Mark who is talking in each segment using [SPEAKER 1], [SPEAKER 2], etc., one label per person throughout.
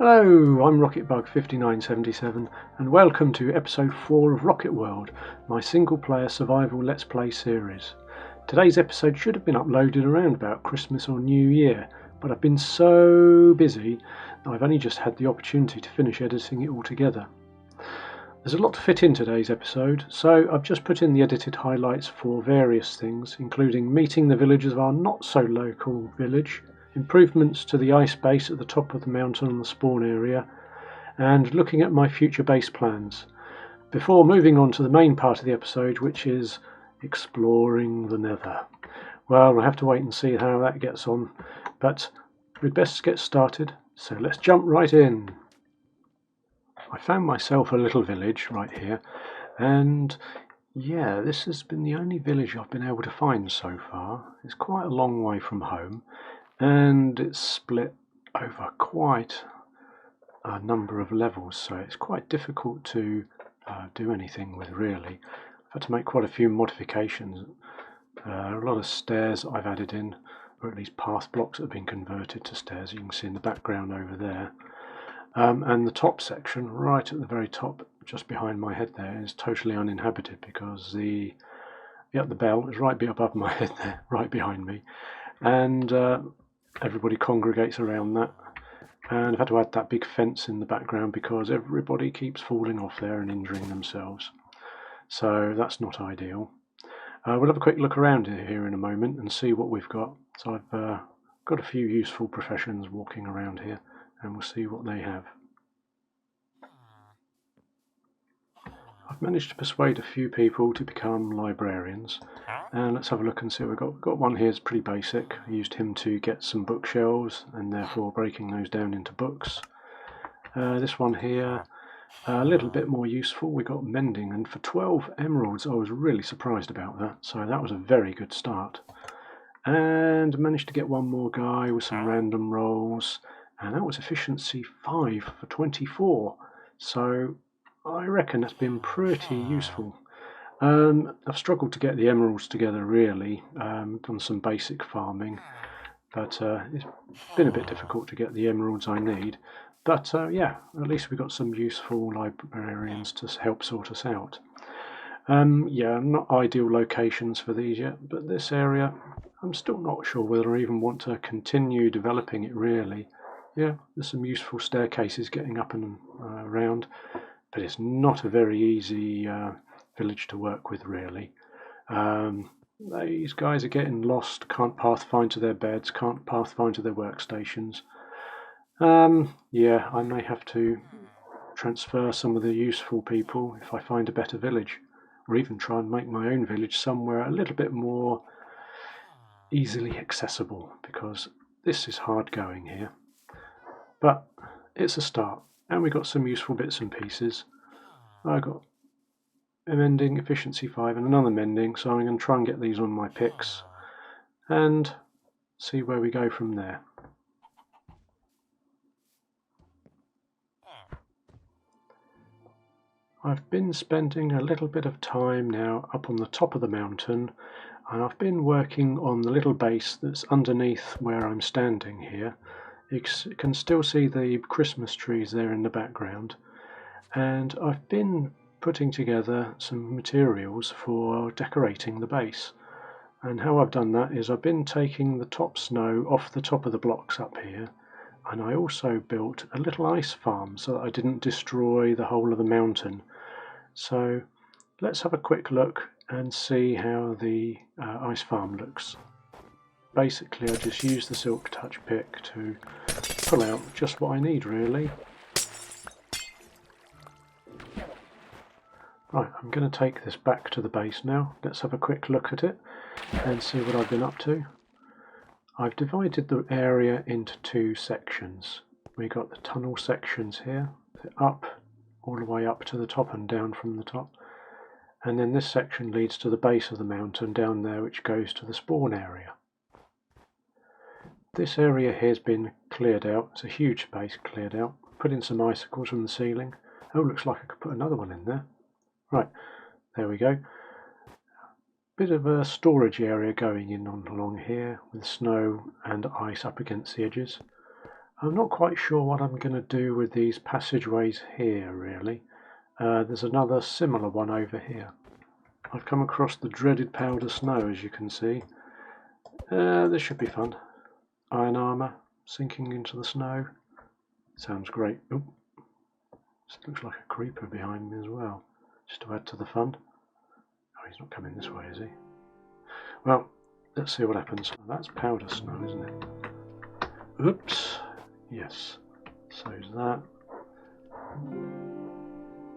[SPEAKER 1] Hello, I'm RocketBug5977 and welcome to episode 4 of Rocket World, my single player survival let's play series. Today's episode should have been uploaded around about Christmas or New Year, but I've been so busy that I've only just had the opportunity to finish editing it all together. There's a lot to fit in today's episode, so I've just put in the edited highlights for various things, including meeting the villagers of our not so local village, improvements to the ice base at the top of the mountain on the spawn area, and looking at my future base plans, before moving on to the main part of the episode, which is exploring the Nether. Well, we'll have to wait and see how that gets on, but we'd best get started, so let's jump right in. I found myself a little village right here, and yeah, this has been the only village I've been able to find so far. It's quite a long way from home, and it's split over quite a number of levels, so it's quite difficult to do anything with, really. I've had to make quite a few modifications. A lot of stairs I've added in, or at least path blocks that have been converted to stairs. You can see in the background over there. And the top section, right at the very top, just behind my head there, is totally uninhabited because the bell is right above my head there, right behind me, and everybody congregates around that. And I've had to add that big fence in the background because everybody keeps falling off there and injuring themselves. So that's not ideal. We'll have a quick look around here in a moment and see what we've got. So I've got a few useful professions walking around here, and we'll see what they have. I've managed to persuade a few people to become librarians, and let's have a look and see what we've got. We've got one here that's pretty basic. I used him to get some bookshelves and therefore breaking those down into books. This one here, a little bit more useful. We got mending, and for 12 emeralds I was really surprised about that, so that was a very good start. And managed to get one more guy with some random rolls, and that was efficiency 5 for 24, so I reckon that's been pretty useful. I've struggled to get the emeralds together, really. Done some basic farming, but it's been a bit difficult to get the emeralds I need. But yeah, at least we've got some useful librarians to help sort us out. Yeah, not ideal locations for these yet, but this area, I'm still not sure whether I even want to continue developing it, really. Yeah, there's some useful staircases getting up and around, but it's not a very easy village to work with, really. These guys are getting lost, can't pathfind to their beds, can't pathfind to their workstations. Yeah, I may have to transfer some of the useful people if I find a better village, or even try and make my own village somewhere a little bit more easily accessible, because this is hard going here. But it's a start, and we got some useful bits and pieces. I got a mending, efficiency 5, and another mending, so I'm going to try and get these on my picks and see where we go from there. I've been spending a little bit of time now up on the top of the mountain, and I've been working on the little base that's underneath where I'm standing here. You can still see the Christmas trees there in the background, and I've been putting together some materials for decorating the base. And how I've done that is I've been taking the top snow off the top of the blocks up here, and I also built a little ice farm so that I didn't destroy the whole of the mountain. So let's have a quick look and see how the ice farm looks. Basically, I just use the silk touch pick to pull out just what I need, really. Right, I'm going to take this back to the base now. Let's have a quick look at it and see what I've been up to. I've divided the area into two sections. We've got the tunnel sections here, up all the way up to the top and down from the top. And then this section leads to the base of the mountain down there, which goes to the spawn area. This area here has been cleared out. It's a huge space cleared out. Put in some icicles from the ceiling. Oh, looks like I could put another one in there. Right, there we go. Bit of a storage area going in along here with snow and ice up against the edges. I'm not quite sure what I'm going to do with these passageways here, really. There's another similar one over here. I've come across the dreaded powder snow, as you can see. This should be fun. Iron armour, sinking into the snow. Sounds great. Oop. This looks like a creeper behind me as well, just to add to the fun. Oh, he's not coming this way, is he? Well, let's see what happens. That's powder snow, isn't it? Oops. Yes. So's that.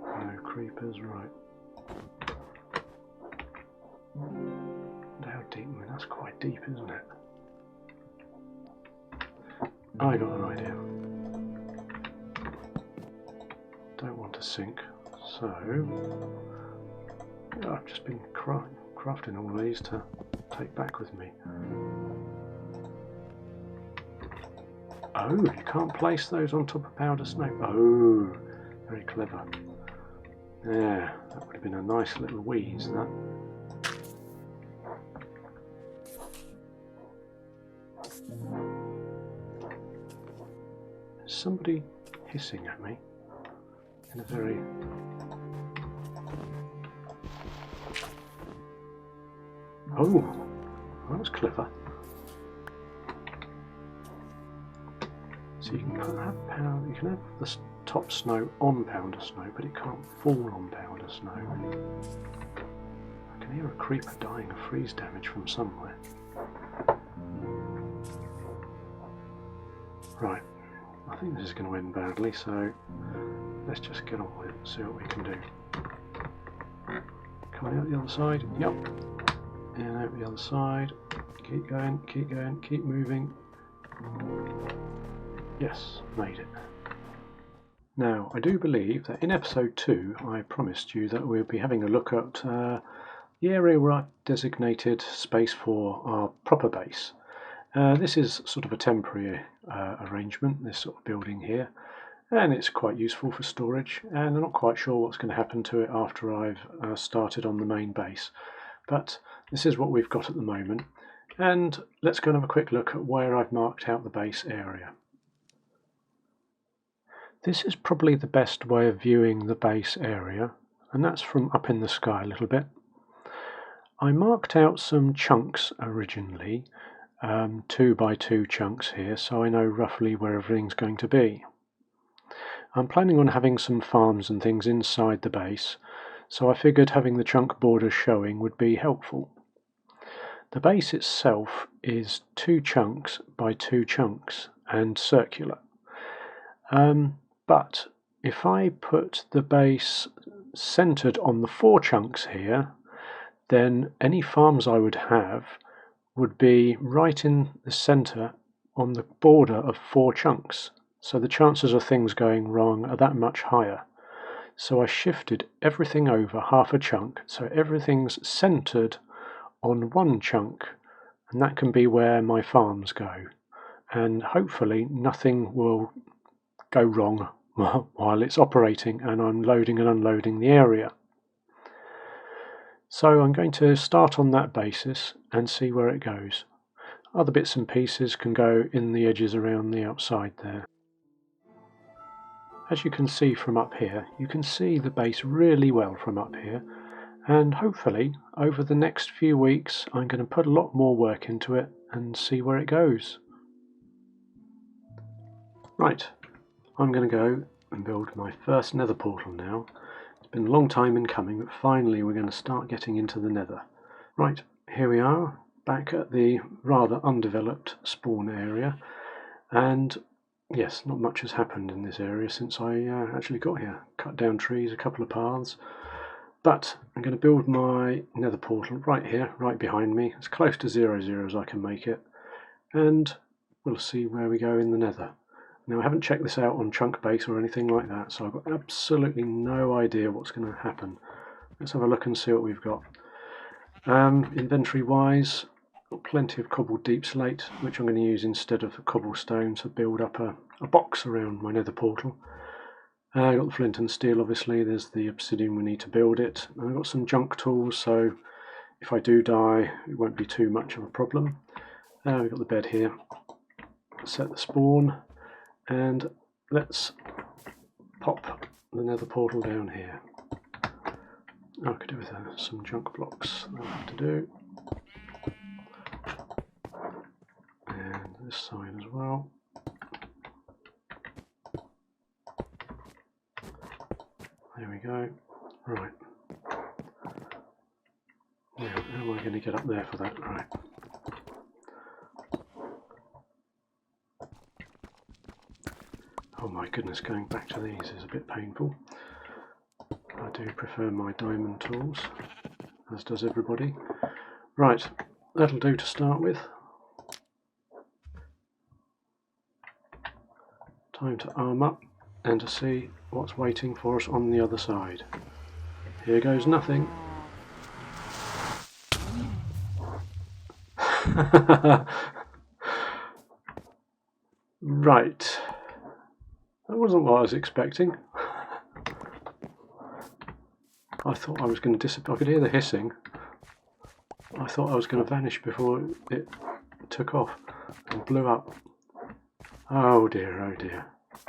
[SPEAKER 1] No creepers, right. How deep? I mean, that's quite deep, isn't it? I got an idea. Don't want to sink, so I've just been crafting all these to take back with me. Oh, you can't place those on top of powder snow. Oh, very clever. Yeah, that would have been a nice little wheeze, that. There's somebody hissing at me in a very... Oh, that was clever. So you can have the top snow on powder snow, but it can't fall on powder snow. I can hear a creeper dying of freeze damage from somewhere. Right, I think this is going to end badly, so let's just get on with it and see what we can do. Coming out the other side, yep, and out the other side. Keep going, keep moving. Yes, made it. Now, I do believe that in episode 2 I promised you that we'll be having a look at the area where I've designated space for our proper base. This is sort of a temporary arrangement, this sort of building here, and it's quite useful for storage, and I'm not quite sure what's going to happen to it after I've started on the main base, but this is what we've got at the moment. And let's go and have a quick look at where I've marked out the base area. This is probably the best way of viewing the base area, and that's from up in the sky a little bit. I marked out some chunks originally, 2 by 2 chunks here, so I know roughly where everything's going to be. I'm planning on having some farms and things inside the base, so I figured having the chunk borders showing would be helpful. The base itself is 2 chunks by 2 chunks and circular. But if I put the base centered on the 4 chunks here, then any farms I would have would be right in the center on the border of 4 chunks. So the chances of things going wrong are that much higher. So I shifted everything over half a chunk, so everything's centered on 1 chunk, and that can be where my farms go. And hopefully nothing will go wrong while it's operating and I'm loading and unloading the area. So I'm going to start on that basis and see where it goes. Other bits and pieces can go in the edges around the outside there. As you can see from up here, you can see the base really well from up here, and hopefully over the next few weeks I'm going to put a lot more work into it and see where it goes. Right, I'm going to go and build my first nether portal now. It's been a long time in coming, but finally we're going to start getting into the nether. Right, here we are, back at the rather undeveloped spawn area, and yes, not much has happened in this area since I actually got here. Cut down trees, a couple of paths, but I'm going to build my nether portal right here, right behind me, as close to 0, 0 as I can make it, and we'll see where we go in the nether. Now I haven't checked this out on chunk base or anything like that, so I've got absolutely no idea what's going to happen. Let's have a look and see what we've got. Inventory wise, got plenty of cobbled deep slate, which I'm going to use instead of the cobblestone to build up a box around my nether portal. I've got the flint and steel, obviously, there's the obsidian we need to build it. And I've got some junk tools, so if I do die it won't be too much of a problem. We've got the bed here, set the spawn, And let's pop the Nether Portal down here. I could do with some junk blocks. That'll have to do. And this side as well. There we go. Right. Now, how am I going to get up there for that? Right. Oh my goodness, going back to these is a bit painful. I do prefer my diamond tools, as does everybody. Right, that'll do to start with. Time to arm up and to see what's waiting for us on the other side. Here goes nothing. Right. That wasn't what I was expecting. I thought I was going to disappear. I could hear the hissing. I thought I was going to vanish before it took off and blew up. Oh dear, oh dear.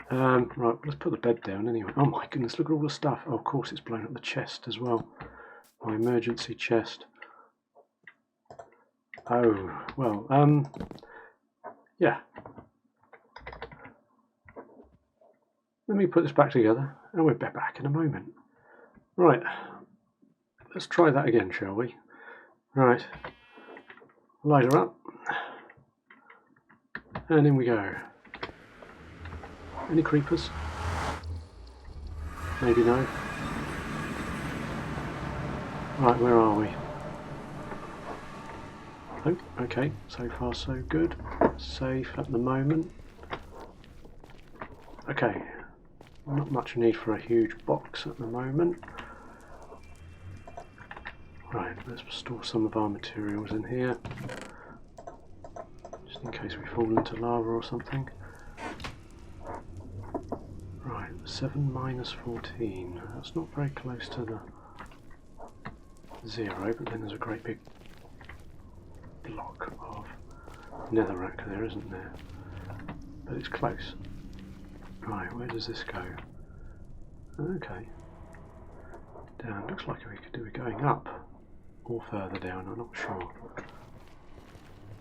[SPEAKER 1] Right, let's put the bed down anyway. Oh my goodness, look at all the stuff. Oh, of course it's blown up the chest as well. My emergency chest. Oh, well, yeah. Let me put this back together and we'll be back in a moment. Right, let's try that again, shall we? Right, light her up. And in we go. Any creepers? Maybe no. Right, where are we? Oh, okay, so far so good. Safe at the moment. Okay, not much need for a huge box at the moment. Right, let's store some of our materials in here. Just in case we fall into lava or something. Right, 7 minus 14. That's not very close to the 0, but then there's a great big block of netherrack there, isn't there? But it's close. Right, where does this go? Okay. Down. Looks like we could do it going up or further down, I'm not sure.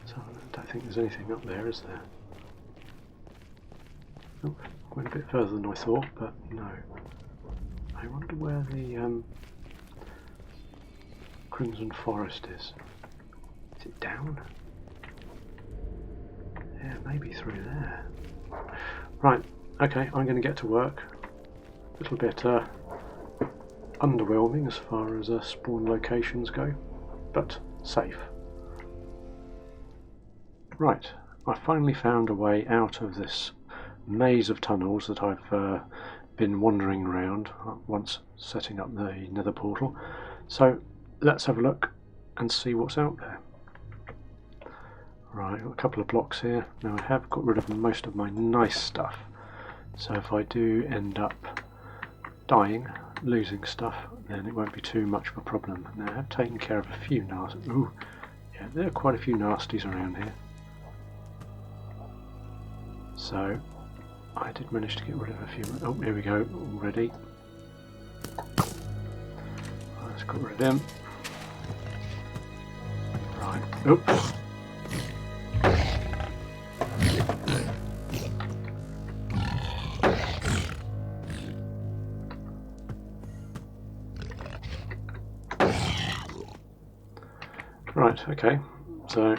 [SPEAKER 1] So I don't think there's anything up there, is there? Oh, went a bit further than I thought, but no. I wonder where the Crimson Forest is. Is it down? Yeah, maybe through there. Right, okay, I'm going to get to work. A little bit underwhelming as far as spawn locations go, but safe. Right, I finally found a way out of this maze of tunnels that I've been wandering around once setting up the Nether Portal. So let's have a look and see what's out there. Right, got a couple of blocks here. Now I have got rid of most of my nice stuff, so if I do end up dying, losing stuff, then it won't be too much of a problem. Now I have taken care of a few nasties. Ooh, yeah, there are quite a few nasties around here. So I did manage to get rid of a few. Oh, here we go already. Let's get rid of them. Right. Oops. Right, okay, so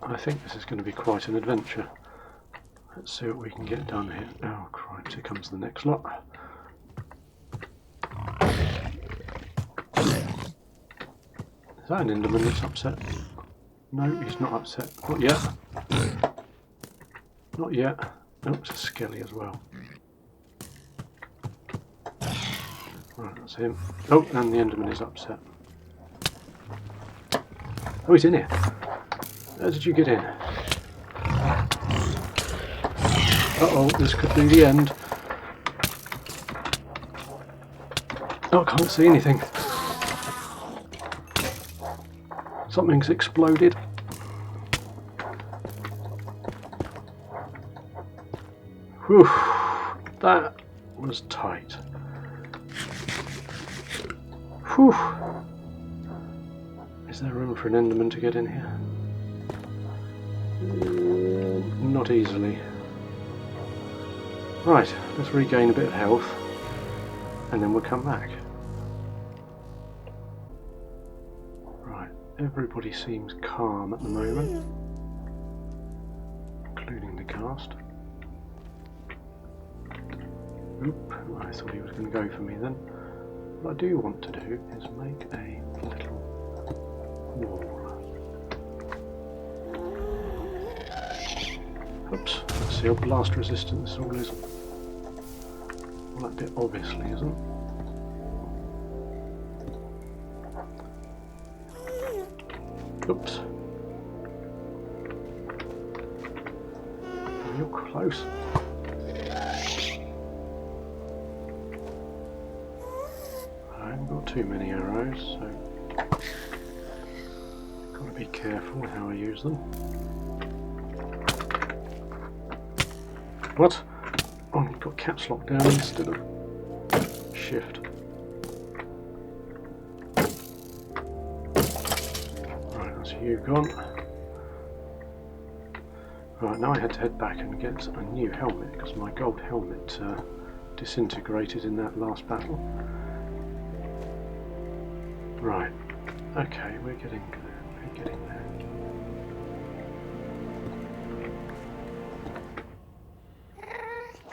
[SPEAKER 1] I think this is going to be quite an adventure. Let's see what we can get done here. Oh, Christ, here comes the next lot. Is that an Enderman that's upset? No, he's not upset. Not yet. Not yet. Oh, it's a Skelly as well. Right, that's him. Oh, and the Enderman is upset. Oh, he's in here. How did you get in? Uh-oh, this could be the end. Oh, I can't see anything. Something's exploded. Whew, that was tight. Whew. Is there room for an Enderman to get in here? Not easily. Right, let's regain a bit of health and then we'll come back. Right, everybody seems calm at the moment, including the cast. Oop, I thought he was going to go for me then. What I do want to do is make a little wall. Oops, let's see how blast resistant this all is. Well, that bit obviously isn't. Oops. You're close. I haven't got too many arrows, so got to be careful how I use them. What? Oh, you've got caps locked down instead of shift. Right, that's you gone. Right, now I had to head back and get a new helmet because my gold helmet disintegrated in that last battle. Right, okay, we're getting there. We're getting there.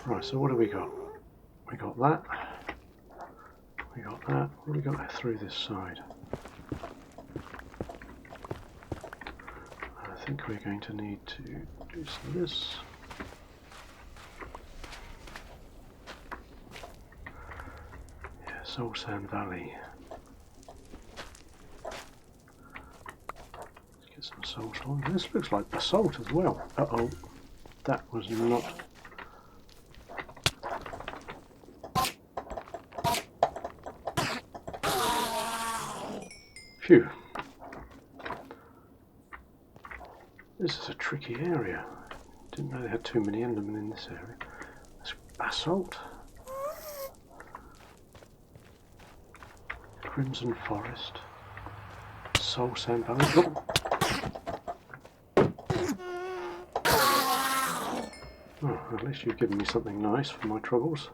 [SPEAKER 1] Right, so what do we got? We got that. We got that. What do we got through this side? I think we're going to need to do some of this. Yeah, Soul Sand Valley. Let's get some soul slime. This looks like basalt as well. Uh-oh. That was not... Phew. This is a tricky area. Didn't know they had too many Endermen in this area. That's basalt. Crimson Forest. Soul Sand Valley. Oh, at least you've given me something nice for my troubles.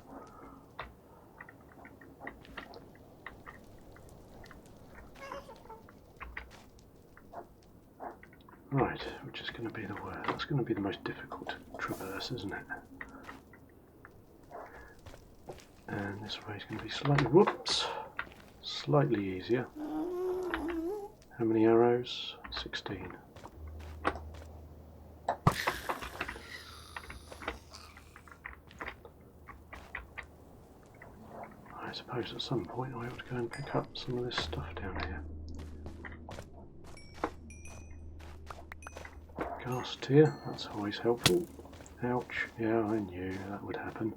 [SPEAKER 1] Right, which is going to be the worst. That's going to be the most difficult to traverse, isn't it? And this way is going to be slightly, whoops, slightly easier. How many arrows? 16. I suppose at some point I ought to go and pick up some of this stuff down here. Cast here, that's always helpful. Ouch, yeah, I knew that would happen.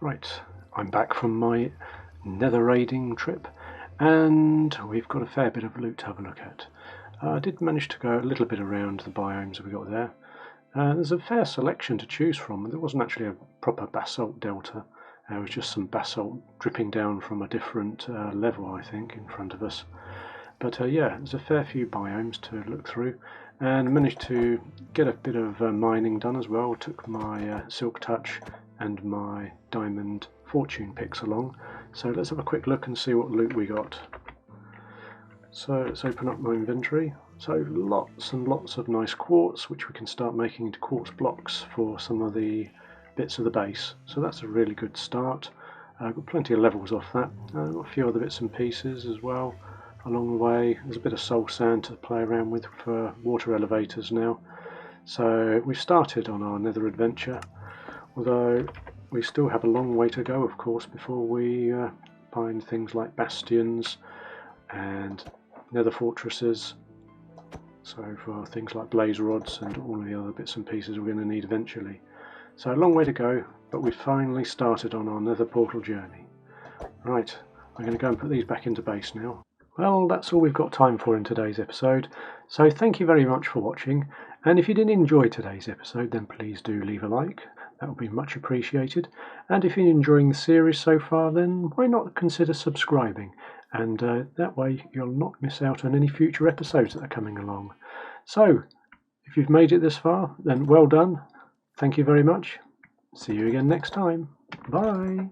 [SPEAKER 1] Right, I'm back from my nether raiding trip and we've got a fair bit of loot to have a look at. I did manage to go a little bit around the biomes we got there. There's a fair selection to choose from. There wasn't actually a proper basalt delta. It was just some basalt dripping down from a different level, I think, in front of us. But yeah, there's a fair few biomes to look through. And I managed to get a bit of mining done as well. Took my Silk Touch and my Diamond Fortune picks along. So let's have a quick look and see what loot we got. So let's open up my inventory. So lots and lots of nice quartz, which we can start making into quartz blocks for some of the bits of the base. So that's a really good start. I've got plenty of levels off that. Got a few other bits and pieces as well along the way. There's a bit of soul sand to play around with for water elevators now. So we've started on our nether adventure, although we still have a long way to go, of course, before we find things like bastions and nether fortresses. So for things like blaze rods and all of the other bits and pieces we're going to need eventually. So a long way to go, but we've finally started on our nether portal journey. Right, I'm going to go and put these back into base now. Well, that's all we've got time for in today's episode, so thank you very much for watching, and if you did enjoy today's episode then please do leave a like. That would be much appreciated. And if you're enjoying the series so far, then why not consider subscribing? And that way you'll not miss out on any future episodes that are coming along. So, if you've made it this far, then well done. Thank you very much. See you again next time. Bye.